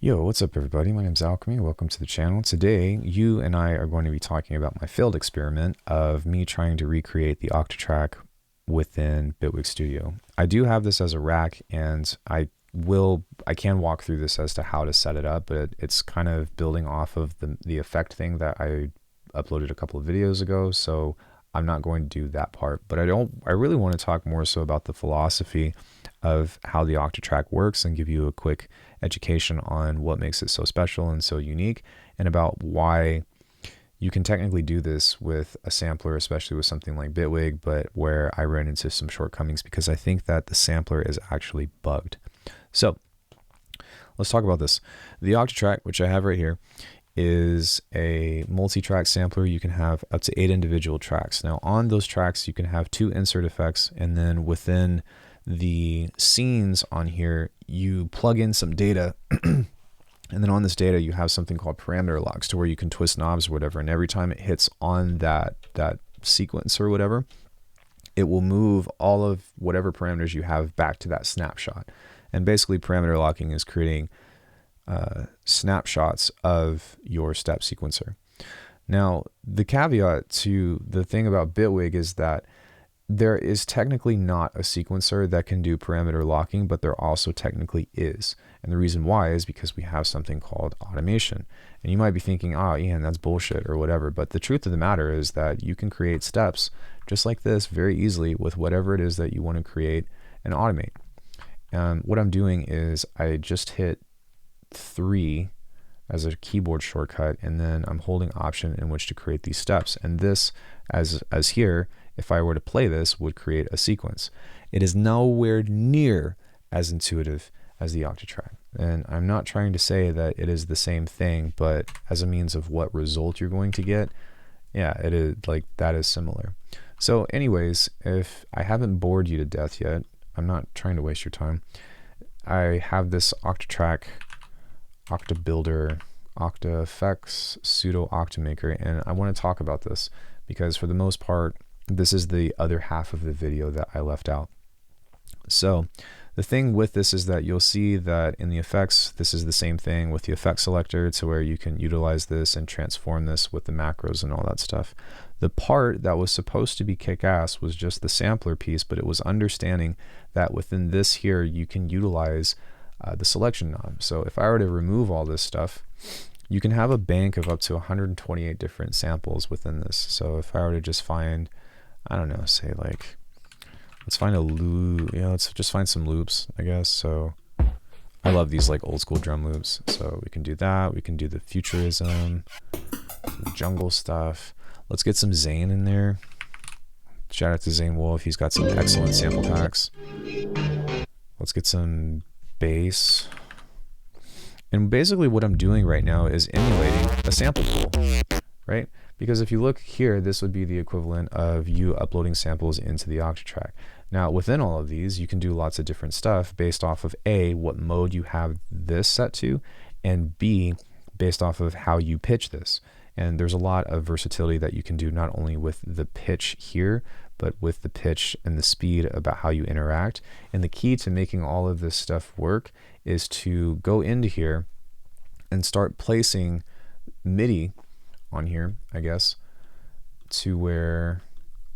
Yo, what's up everybody? My name's Alckemy. Welcome to the channel. Today, you and I are going to be talking about my failed experiment of me trying to recreate the Octatrack within Bitwig Studio. I do have this as a rack, and I can walk through this as to how to set it up, but it's kind of building off of the effect thing that I uploaded a couple of videos ago, so I'm not going to do that part. But I really want to talk more so about the philosophy of how the Octatrack works and give you a quick education on what makes it so special and so unique, and about why you can technically do this with a sampler, especially with something like Bitwig, but where I ran into some shortcomings because I think that the sampler is actually bugged. So let's talk about this. The Octatrack, which I have right here, is a multi-track sampler. You can have up to 8 individual tracks. Now on those tracks, you can have 2 insert effects, and then within the scenes on here, you plug in some data and then on this data you have something called parameter locks, to where you can twist knobs or whatever, and every time it hits on that sequence or whatever, it will move all of whatever parameters you have back to that snapshot. And basically parameter locking is creating snapshots of your step sequencer. Now the caveat to the thing about Bitwig is that there is technically not a sequencer that can do parameter locking, but there also technically is. And the reason why is because we have something called automation. And you might be thinking, oh, Ian, that's bullshit or whatever. But the truth of the matter is that you can create steps just like this very easily with whatever it is that you want to create and automate. What I'm doing is I just hit 3 as a keyboard shortcut, and then I'm holding Option in which to create these steps. And this, as here, if I were to play this, would create a sequence. It is nowhere near as intuitive as the Octatrack. And I'm not trying to say that it is the same thing, but as a means of what result you're going to get, yeah, it is, like, that is similar. So anyways, if I haven't bored you to death yet, I'm not trying to waste your time. I have this Octatrack, OctaBuilder, OctaEffects, pseudo Octamaker, and I want to talk about this because for the most part, this is the other half of the video that I left out. So the thing with this is that you'll see that in the effects, this is the same thing with the effect selector, to where you can utilize this and transform this with the macros and all that stuff. The part that was supposed to be kick-ass was just the sampler piece, but it was understanding that within this here, you can utilize the selection knob. So if I were to remove all this stuff, you can have a bank of up to 128 different samples within this. So if I were to just find, I don't know, say like, let's find a loop, let's just find some loops, I guess. So I love these like old school drum loops. So we can do that. We can do the futurism, some jungle stuff. Let's get some Zane in there. Shout out to Zane Wolf. He's got some excellent sample packs. Let's get some bass. And basically what I'm doing right now is emulating a sample pool, right? Because if you look here, this would be the equivalent of you uploading samples into the Octatrack. Now within all of these, you can do lots of different stuff based off of A, what mode you have this set to, and B, based off of how you pitch this. And there's a lot of versatility that you can do, not only with the pitch here, but with the pitch and the speed about how you interact. And the key to making all of this stuff work is to go into here and start placing MIDI on here, I guess, to where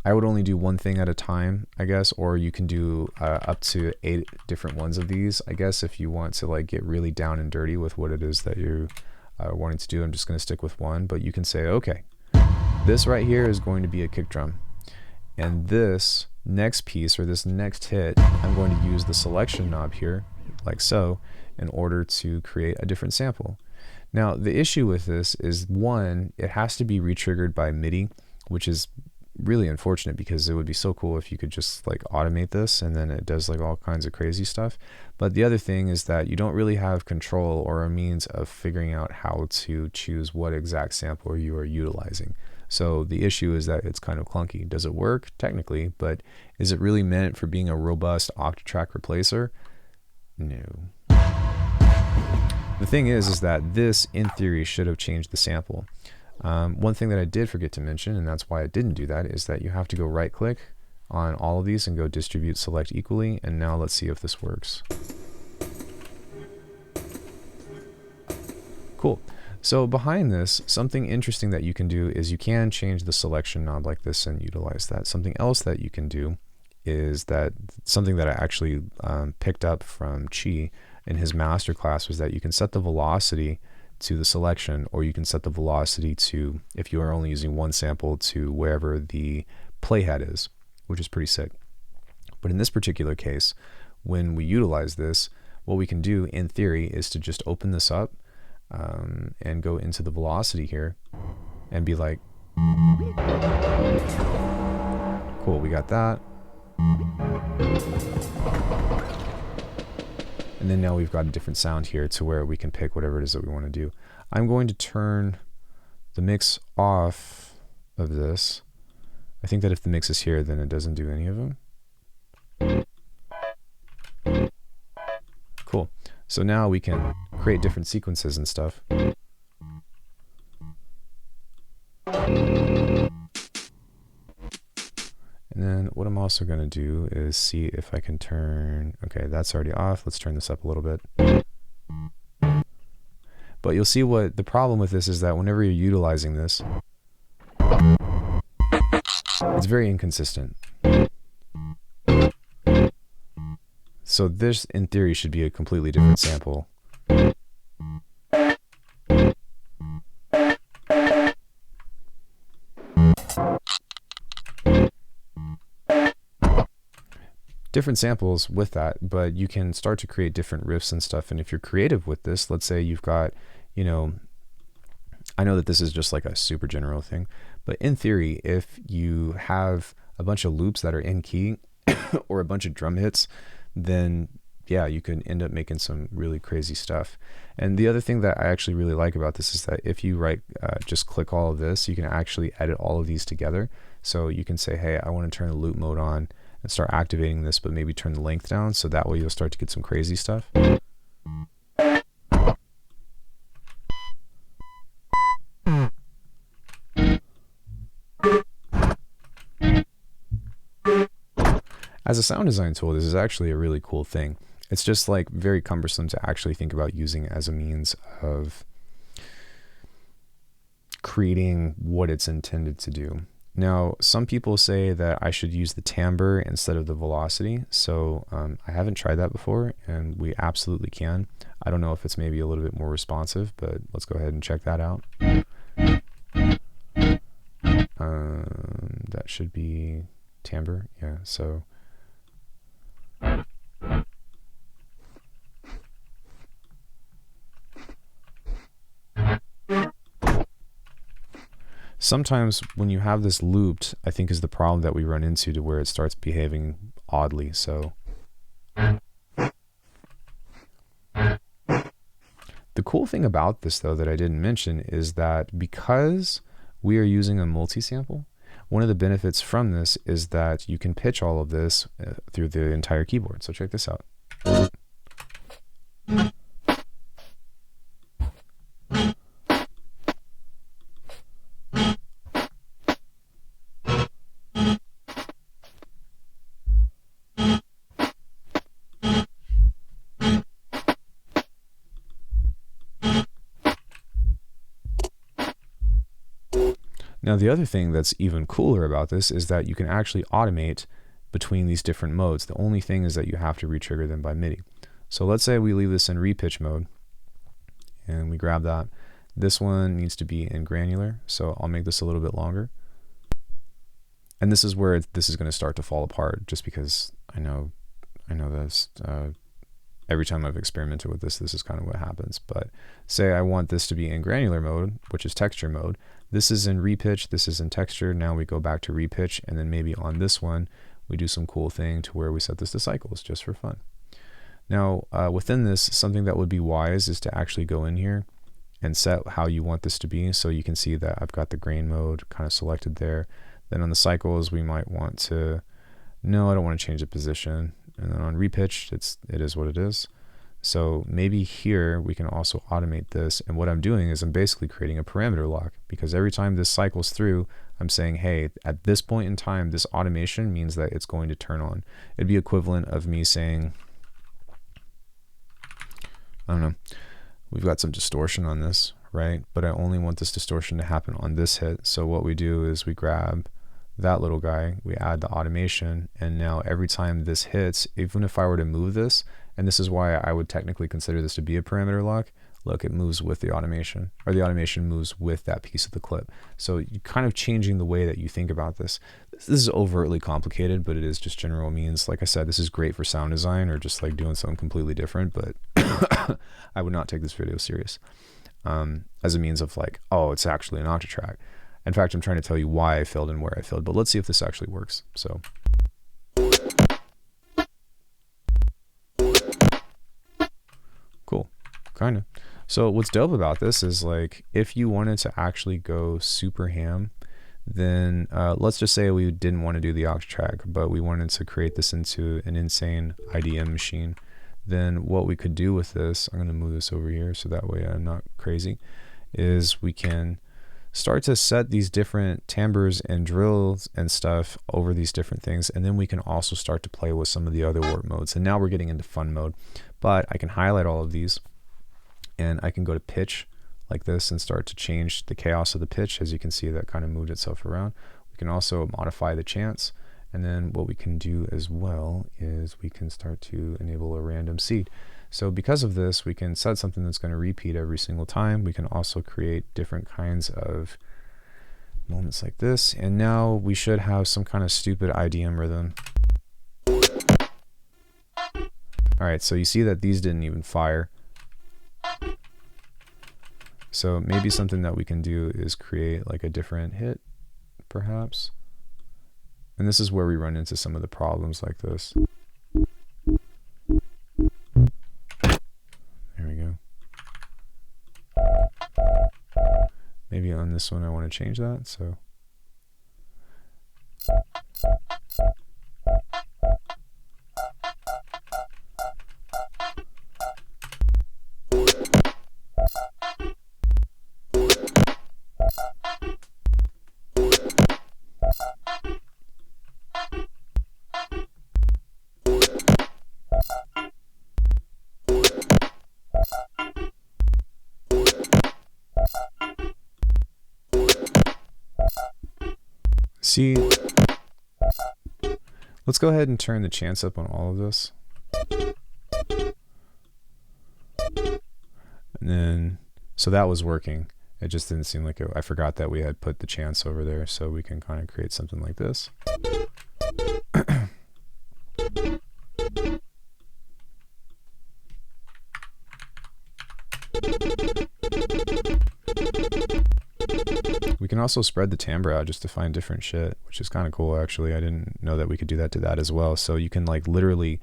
I would only do one thing at a time, I guess, or you can do up to 8 different ones of these, I guess, if you want to like get really down and dirty with what it is that you wanting to do. I'm just going to stick with one, but you can say, okay, this right here is going to be a kick drum, and this next piece or this next hit, I'm going to use the selection knob here, like so, in order to create a different sample. Now the issue with this is, one, it has to be re-triggered by MIDI, which is really unfortunate because it would be so cool if you could just like automate this and then it does like all kinds of crazy stuff. But the other thing is that you don't really have control or a means of figuring out how to choose what exact sample you are utilizing. So the issue is that it's kind of clunky. Does it work? Technically, but is it really meant for being a robust Octatrack replacer? No. The thing is that this, in theory, should have changed the sample. One thing that I did forget to mention, and that's why I didn't do that, is that you have to go right click on all of these and go distribute select equally. And now let's see if this works. Cool. So behind this, something interesting that you can do is you can change the selection knob like this and utilize that. Something else that you can do is that something that I actually picked up from Chi in his masterclass was that you can set the velocity to the selection, or you can set the velocity to, if you are only using one sample, to wherever the playhead is, which is pretty sick. But in this particular case, when we utilize this, what we can do in theory is to just open this up and go into the velocity here and be like, cool, we got that. And then now we've got a different sound here to where we can pick whatever it is that we want to do. I'm going to turn the mix off of this. I think that if the mix is here, then it doesn't do any of them. Cool. So now we can create different sequences and stuff. And then what I'm also going to do is see if I can turn, okay, that's already off. Let's turn this up a little bit. But you'll see what the problem with this is, that whenever you're utilizing this, it's very inconsistent. So this, in theory, should be a completely different sample. Different samples with that, but you can start to create different riffs and stuff. And if you're creative with this, let's say you've got, you know, I know that this is just like a super general thing, but in theory, if you have a bunch of loops that are in key or a bunch of drum hits, then yeah, you can end up making some really crazy stuff. And the other thing that I actually really like about this is that if you just click all of this, you can actually edit all of these together. So you can say, hey, I want to turn the loop mode on and start activating this, but maybe turn the length down, so that way you'll start to get some crazy stuff. As a sound design tool, this is actually a really cool thing. It's just like very cumbersome to actually think about using as a means of creating what it's intended to do. Now, some people say that I should use the timbre instead of the velocity. So I haven't tried that before, and we absolutely can. I don't know if it's maybe a little bit more responsive, but let's go ahead and check that out. That should be timbre. Yeah, so. Sometimes when you have this looped, I think is the problem that we run into, to where it starts behaving oddly. So the cool thing about this, though, that I didn't mention is that because we are using a multi-sample, one of the benefits from this is that you can pitch all of this through the entire keyboard. So check this out. Now, the other thing that's even cooler about this is that you can actually automate between these different modes. The only thing is that you have to retrigger them by MIDI. So let's say we leave this in repitch mode and we grab that. This one needs to be in granular, so I'll make this a little bit longer. And this is where this is going to start to fall apart, just because I know this. Every time I've experimented with this, this is kind of what happens. But say I want this to be in granular mode, which is texture mode. This is in repitch, this is in texture. Now we go back to repitch, and then maybe on this one, we do some cool thing to where we set this to cycles just for fun. Now, within this, something that would be wise is to actually go in here and set how you want this to be. So you can see that I've got the grain mode kind of selected there. Then on the cycles, we might want to, no, I don't want to change the position. And then on repitch, it is what it is. So maybe here we can also automate this. And what I'm doing is I'm basically creating a parameter lock, because every time this cycles through, I'm saying, hey, at this point in time, this automation means that it's going to turn on. It'd be equivalent of me saying, I don't know, we've got some distortion on this. right? But I only want this distortion to happen on this hit. So what we do is we grab that little guy, we add the automation, and now every time this hits, even if I were to move this, and this is why I would technically consider this to be a parameter lock, look, it moves with the automation, or the automation moves with that piece of the clip. So you're kind of changing the way that you think about this. This is overtly complicated, but it is just general means. Like I said, this is great for sound design or just like doing something completely different, but I would not take this video serious as a means of like, oh, it's actually an Octatrack. In fact, I'm trying to tell you why I failed and where I failed, but let's see if this actually works. So. Cool, kind of. So what's dope about this is like, if you wanted to actually go super ham, then let's just say we didn't want to do the Octatrack, but we wanted to create this into an insane IDM machine. Then what we could do with this, I'm going to move this over here so that way I'm not crazy, is we can start to set these different timbres and drills and stuff over these different things, and then we can also start to play with some of the other warp modes. And now we're getting into fun mode, but I can highlight all of these and I can go to pitch like this and start to change the chaos of the pitch. As you can see, that kind of moved itself around. We can also modify the chance, and then what we can do as well is we can start to enable a random seed. So because of this, we can set something that's going to repeat every single time. We can also create different kinds of moments like this, and now we should have some kind of stupid IDM rhythm. All right, so you see that these didn't even fire. So maybe something that we can do is create like a different hit, perhaps. And this is where we run into some of the problems like this. There we go. Maybe on this one I want to change that, so. See, let's go ahead and turn the chance up on all of this. And then, so that was working. It just didn't seem like it. I forgot that we had put the chance over there, so we can kind of create something like this. We can also spread the timbre out just to find different shit, which is kind of cool actually. I didn't know that we could do that to that as well. So you can like literally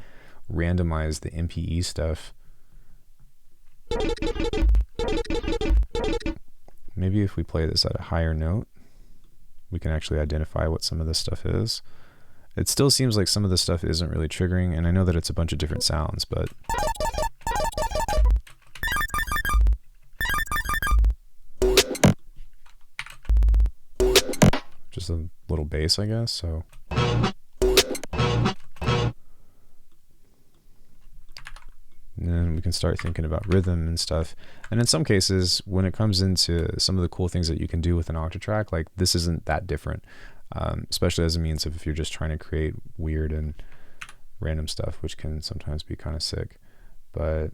randomize the MPE stuff. Maybe if we play this at a higher note, we can actually identify what some of this stuff is. It still seems like some of this stuff isn't really triggering, and I know that it's a bunch of different sounds, but just a little bass, I guess. So and then we can start thinking about rhythm and stuff. And in some cases, when it comes into some of the cool things that you can do with an Octatrack, like this isn't that different, especially as a means of if you're just trying to create weird and random stuff, which can sometimes be kind of sick. But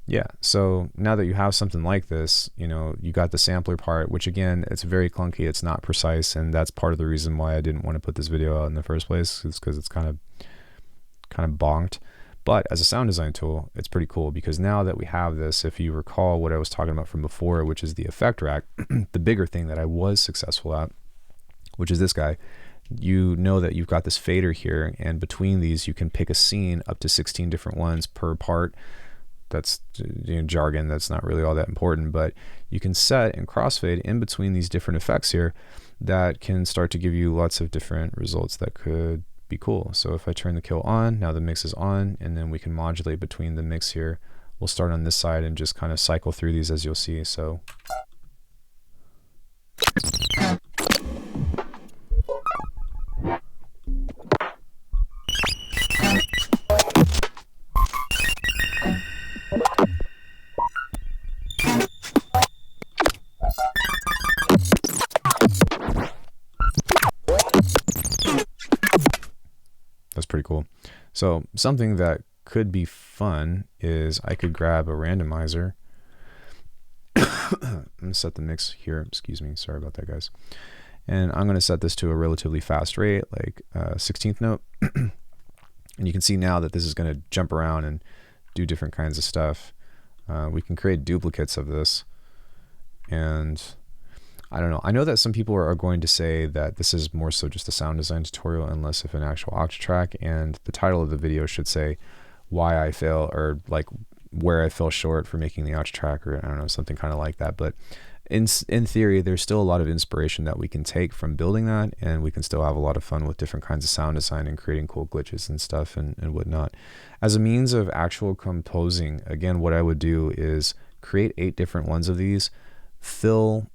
yeah, so now that you have something like this, you know, you got the sampler part, which again, it's very clunky, it's not precise, and that's part of the reason why I didn't want to put this video out in the first place, is because it's kind of bonked. But as a sound design tool, it's pretty cool, because now that we have this, if you recall what I was talking about from before, which is the effect rack, the bigger thing that I was successful at, which is this guy, you know that you've got this fader here, and between these you can pick a scene up to 16 different ones per part. That's, you know, jargon that's not really all that important, but you can set and crossfade in between these different effects here that can start to give you lots of different results that could be cool. So if I turn the kill on, now the mix is on, and then we can modulate between the mix here. We'll start on this side and just kind of cycle through these as you'll see. So pretty cool. So something that could be fun is I could grab a randomizer. I'm going to set the mix here. Excuse me. Sorry about that, guys. And I'm going to set this to a relatively fast rate, like 16th note. And you can see now that this is going to jump around and do different kinds of stuff. We can create duplicates of this. And I don't know. I know that some people are going to say that this is more so just a sound design tutorial and less of an actual Octatrack. And the title of the video should say why I fail, or like where I fell short for making the Octatrack, or I don't know, something kind of like that. But in theory, there's still a lot of inspiration that we can take from building that, and we can still have a lot of fun with different kinds of sound design and creating cool glitches and stuff and whatnot. As a means of actual composing, again, what I would do is create 8 different ones of these, fill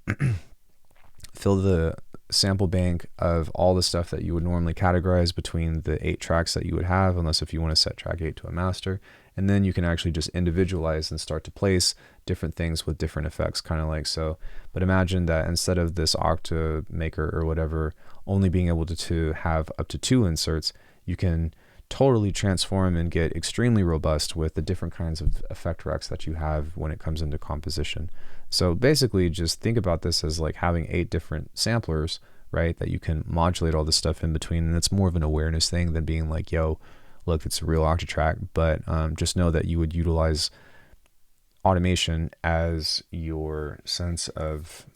the sample bank of all the stuff that you would normally categorize between the 8 tracks that you would have, unless if you want to set track 8 to a master. And then you can actually just individualize and start to place different things with different effects, kind of like so. But imagine that instead of this Octa maker or whatever only being able to have up to 2 inserts, you can totally transform and get extremely robust with the different kinds of effect racks that you have when it comes into composition. So basically just think about this as like having 8 different samplers, right, that you can modulate all this stuff in between. And it's more of an awareness thing than being like, yo, look, it's a real Octatrack. But just know that you would utilize automation as your sense of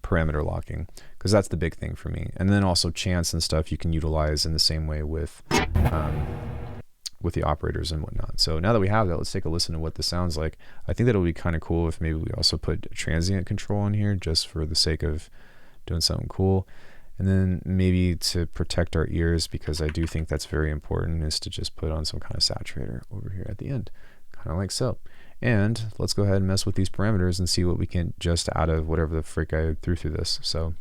parameter locking, because that's the big thing for me. And then also chance and stuff you can utilize in the same way with the operators and whatnot. So now that we have that, let's take a listen to what this sounds like. I think that it'll be kind of cool if maybe we also put transient control in here just for the sake of doing something cool. And then maybe to protect our ears, because I do think that's very important, is to just put on some kind of saturator over here at the end, kind of like so. And let's go ahead and mess with these parameters and see what we can just out of whatever the frick I threw through this. So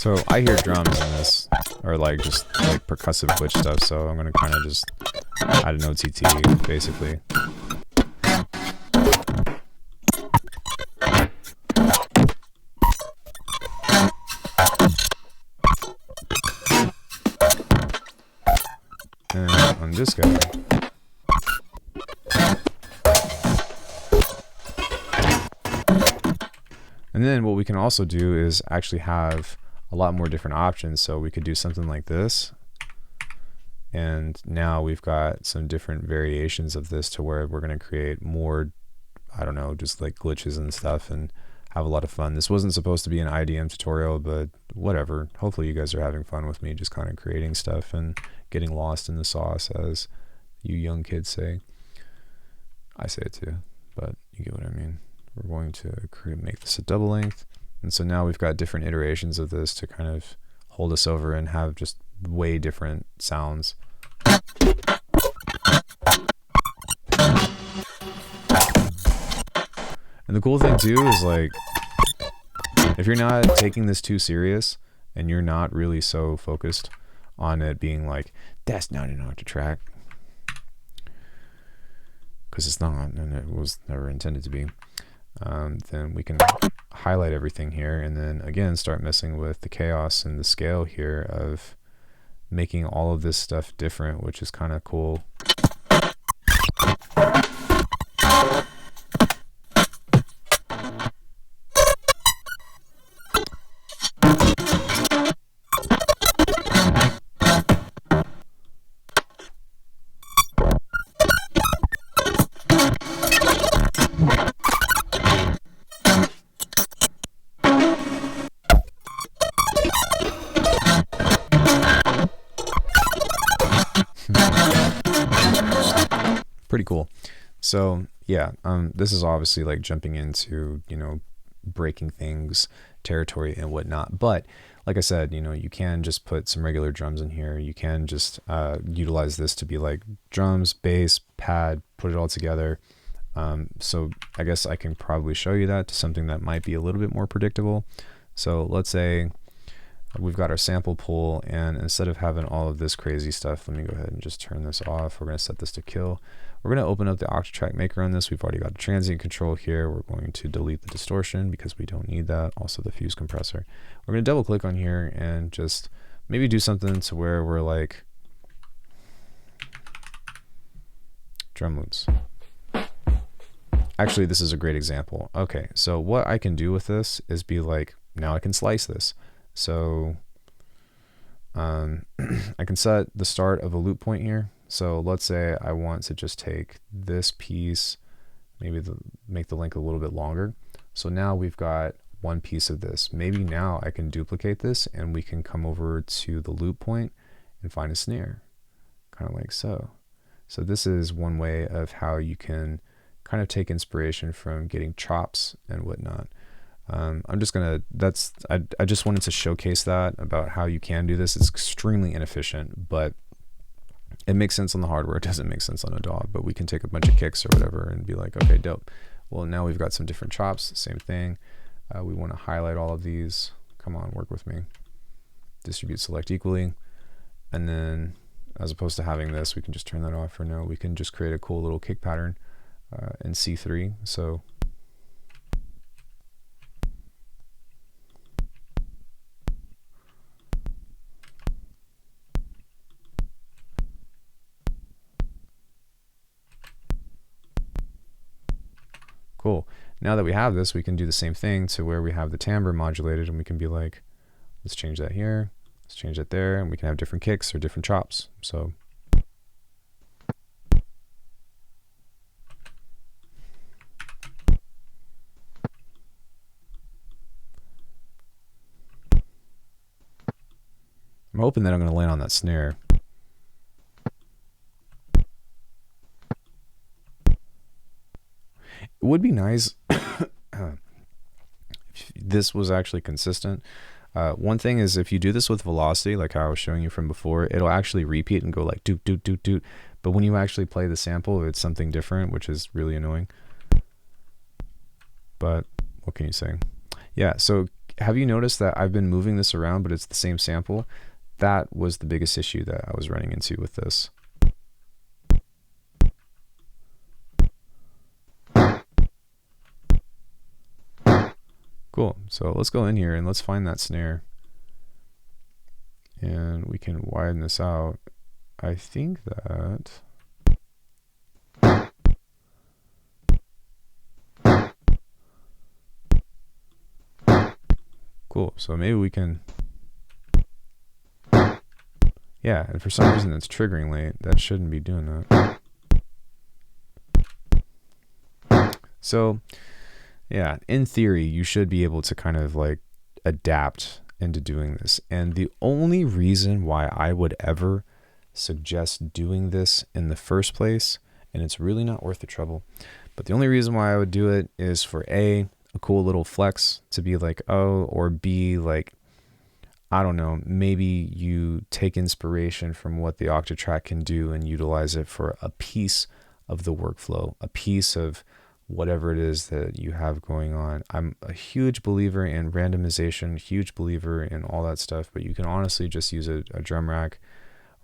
So I hear drums in this, or like just like percussive glitch stuff, so I'm gonna kind of just add an OTT basically. And on this guy, and then what we can also do is actually have a lot more different options. So we could do something like this, and now we've got some different variations of this to where we're going to create more, I don't know, just like glitches and stuff and have a lot of fun. This wasn't supposed to be an IDM tutorial, but whatever. Hopefully you guys are having fun with me just kind of creating stuff and getting lost in the sauce, as you young kids say. I say it too, but you get what I mean. We're going to make this a double length. And so now we've got different iterations of this to kind of hold us over and have just way different sounds. And the cool thing too is, like, if you're not taking this too serious and you're not really so focused on it being like, that's not an Octatrack, because it's not, and it was never intended to be, then we can highlight everything here and then again start messing with the chaos and the scale here of making all of this stuff different, which is kind of cool. pretty cool. So yeah, this is obviously like jumping into, you know, breaking things, territory and whatnot. But like I said, you know, you can just put some regular drums in here. You can just utilize this to be like drums, bass, pad, put it all together. So I guess I can probably show you that to something that might be a little bit more predictable. So let's say we've got our sample pool, and instead of having all of this crazy stuff, let me go ahead and just turn this off. We're going to set this to kill. We're going to open up the Octatrack maker on this. We've already got a transient control here. We're going to delete the distortion because we don't need that. Also the fuse compressor. We're going to double click on here and just maybe do something to where we're like drum loops. Actually, this is a great example. Okay, so what I can do with this is be like, now I can slice this. So I can set the start of a loop point here. So let's say I want to just take this piece, maybe make the length a little bit longer. So now we've got one piece of this. Maybe now I can duplicate this and we can come over to the loop point and find a snare, kind of like so. So this is one way of how you can kind of take inspiration from getting chops and whatnot. I'm just gonna, I just wanted to showcase that about how you can do this. It's extremely inefficient, but it makes sense on the hardware. It doesn't make sense on a DAW, but we can take a bunch of kicks or whatever and be like, okay, dope. Well, now we've got some different chops, same thing. We want to highlight all of these. Come on, work with me. Distribute select equally. And then as opposed to having this, we can just turn that off for now. We can just create a cool little kick pattern in C3. So cool. Now that we have this, we can do the same thing to where we have the timbre modulated, and we can be like, let's change that here, let's change that there, and we can have different kicks or different chops. So I'm hoping that I'm going to land on that snare. It would be nice if this was actually consistent. One thing is, if you do this with velocity, like how I was showing you from before, it'll actually repeat and go like doot, doot, doot, doot. But when you actually play the sample, it's something different, which is really annoying. But what can you say? Yeah, so have you noticed that I've been moving this around, but it's the same sample? That was the biggest issue that I was running into with this. Cool. So let's go in here and let's find that snare. And we can widen this out. I think that... Cool. So maybe we can... Yeah, and for some reason it's triggering late. That shouldn't be doing that. So... yeah, in theory, you should be able to kind of like adapt into doing this. And the only reason why I would ever suggest doing this in the first place, and it's really not worth the trouble, but the only reason why I would do it is for a cool little flex to be like, oh, or B, like, I don't know, maybe you take inspiration from what the Octatrack can do and utilize it for a piece of the workflow, a piece of whatever it is that you have going on. I'm a huge believer in randomization, huge believer in all that stuff, but you can honestly just use a drum rack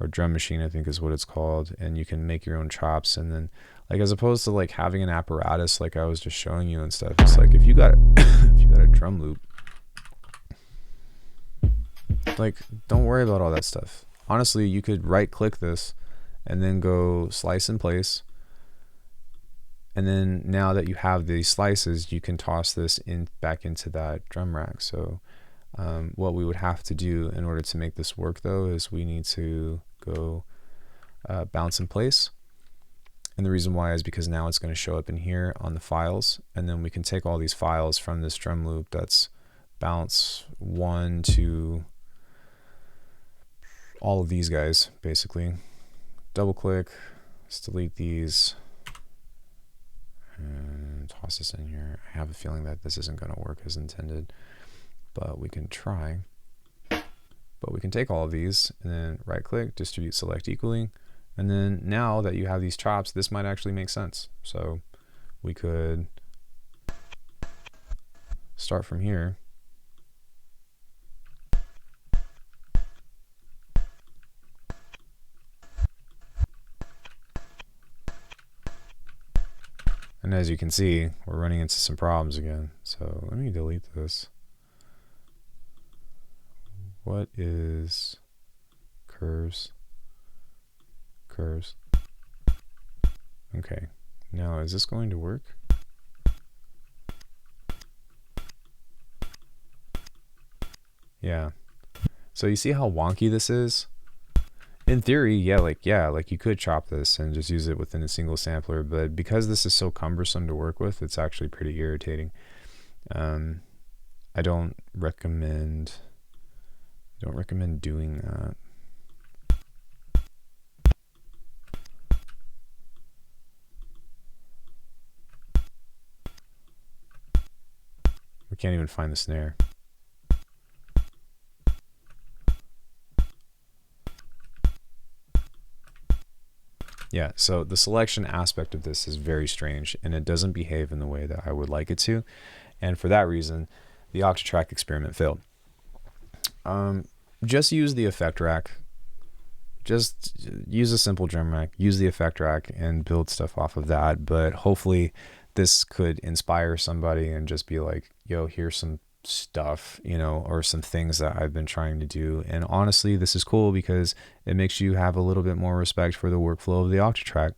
or drum machine, I think is what it's called, and you can make your own chops. And then, like, as opposed to like having an apparatus like I was just showing you and stuff, it's like if you got if you got a drum loop, like, don't worry about all that stuff. Honestly, you could right click this and then go slice and place. And then now that you have these slices, you can toss this back into that drum rack. So what we would have to do in order to make this work, though, is we need to go bounce in place. And the reason why is because now it's going to show up in here on the files. And then we can take all these files from this drum loop that's bounce 1 to all of these guys, basically. Double click, let's delete these. and toss this in here. I have a feeling that this isn't going to work as intended, but we can try. But we can take all of these and then right click, distribute select equally. And then now that you have these chops, this might actually make sense. So we could start from here. And as you can see, we're running into some problems again. So let me delete this. What is curves? Curves. Okay. Now, is this going to work? Yeah. So you see how wonky this is? In theory, yeah, like you could chop this and just use it within a single sampler, but because this is so cumbersome to work with, it's actually pretty irritating. I don't recommend doing that. We can't even find the snare. Yeah, so the selection aspect of this is very strange, and it doesn't behave in the way that I would like it to. And for that reason, the Octatrack experiment failed. Just use the effect rack. Just use a simple drum rack, use the effect rack, and build stuff off of that. But hopefully this could inspire somebody and just be like, yo, here's some stuff, you know, or some things that I've been trying to do. And honestly, this is cool because it makes you have a little bit more respect for the workflow of the Octatrack,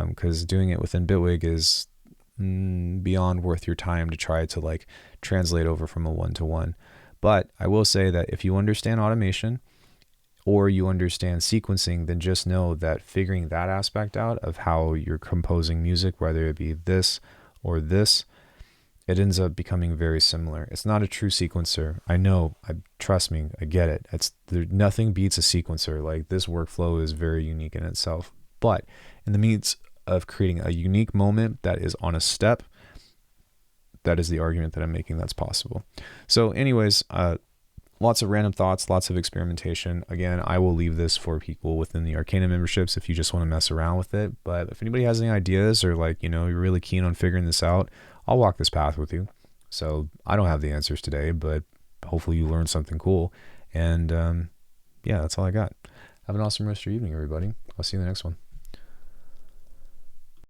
because doing it within Bitwig is beyond worth your time to try to like translate over from a one-to-one. But I will say that if you understand automation or you understand sequencing, then just know that figuring that aspect out of how you're composing music, whether it be this or this, it ends up becoming very similar. It's not a true sequencer. I know, trust me, I get it. Nothing beats a sequencer. Like, this workflow is very unique in itself. But in the means of creating a unique moment that is on a step, that is the argument that I'm making that's possible. So anyways, lots of random thoughts, lots of experimentation. Again, I will leave this for people within the ARCANUM memberships if you just want to mess around with it. But if anybody has any ideas, or like, you know, you're really keen on figuring this out, I'll walk this path with you. So I don't have the answers today, but hopefully you learned something cool. And yeah, that's all I got. Have an awesome rest of your evening, everybody. I'll see you in the next one.